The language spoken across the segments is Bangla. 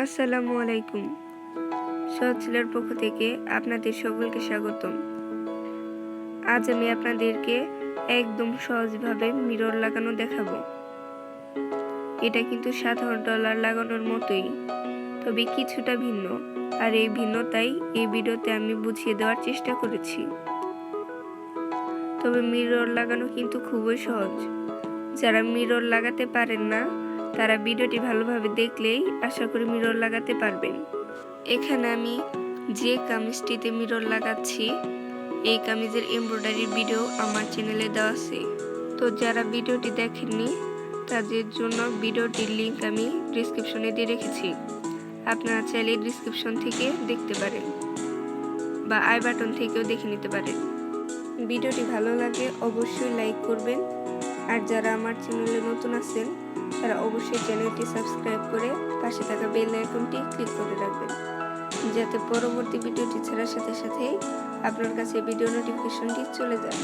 আসসালামু আলাইকুম। সহজশীলের পক্ষ থেকে আপনাদের সকলকে স্বাগতম। আজ আমি আপনাদেরকে একদম সহজভাবে মিরর লাগানো দেখাবো। এটা কিন্তু সাধারণ ডলার লাগানোর মতোই, তবে কিছুটা ভিন্ন, আর এই ভিন্নতাই এই ভিডিওতে আমি বুঝিয়ে দেওয়ার চেষ্টা করেছি। তবে মিরর লাগানো কিন্তু খুবই সহজ। যারা মিরর লাগাতে পারেন না তারা ভিডিওটি ভালোভাবে দেখলেই আশা করি মিরর লাগাতে পারবেন। এখানে আমি যে কামিজটিতে মিরর লাগাচ্ছি এই কামিজের এমব্রয়ডারির ভিডিও আমার চ্যানেলে দেওয়া আছে। তো যারা ভিডিওটি দেখেননি তাদের জন্য ভিডিওটির লিংক আমি ডেসক্রিপশনে দিয়ে রেখেছি। আপনারা চাইলে ডেসক্রিপশন থেকে দেখতে পারেন বা আই বাটন থেকেও দেখে নিতে পারেন। ভিডিওটি ভালো লাগে অবশ্যই লাইক করবেন, আর যারা আমার চ্যানেলে নতুন আছেন তারা অবশ্যই চ্যানেলটি সাবস্ক্রাইব করে পাশে থাকা বেল আইকনটি ক্লিক করে রাখবেন, যাতে পরবর্তী ভিডিওটি ছাড়ার সাথে সাথেই আপনার কাছে ভিডিও নোটিফিকেশনটি চলে যায়।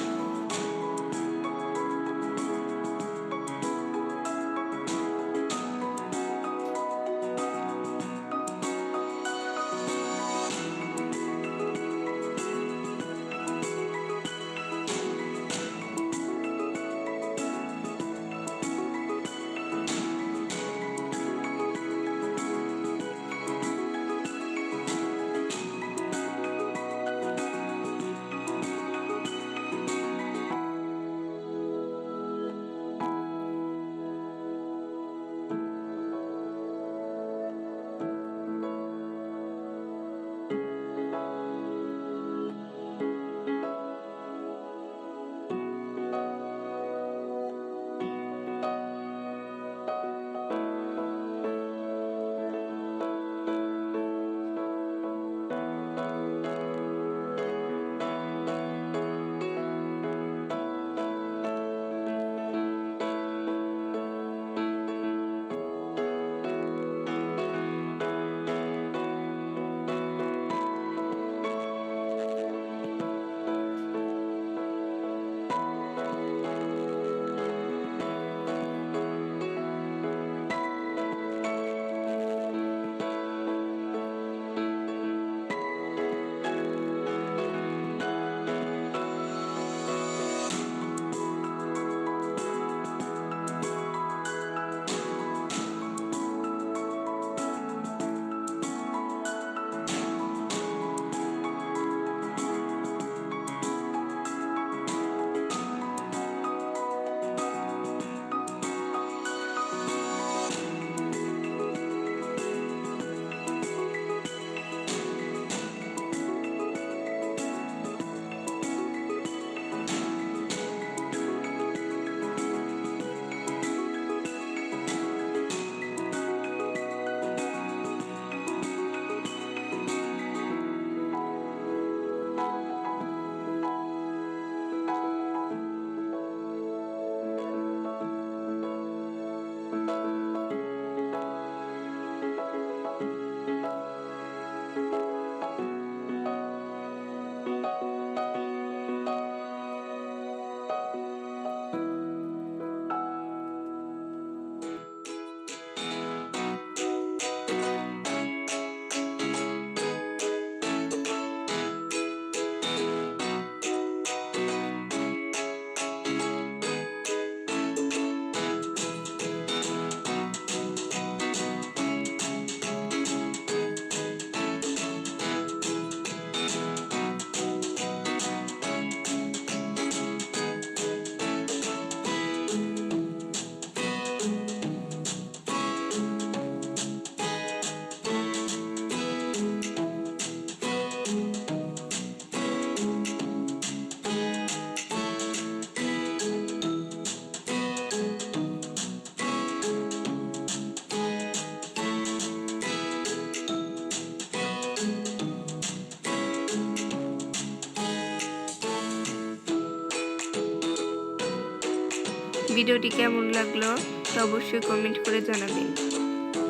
ভিডিওটি কেমন লাগলো তা অবশ্যই কমেন্ট করে জানাবেন।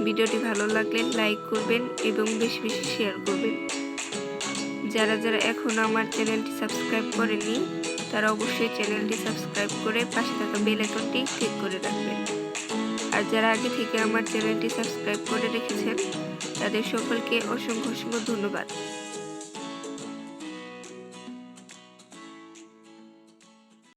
ভিডিওটি ভালো লাগলে লাইক করবেন এবং বেশি বেশি শেয়ার করবেন। যারা যারা এখনো আমার চ্যানেলটি সাবস্ক্রাইব করেননি তারা অবশ্যই চ্যানেলটি সাবস্ক্রাইব করে পাশে থাকা বেল আইকনটি ক্লিক করে রাখবেন। আর যারা আগে থেকে আমার চ্যানেলটি সাবস্ক্রাইব করে রেখেছেন তাদের সকলকে অসংখ্য অসংখ্য ধন্যবাদ।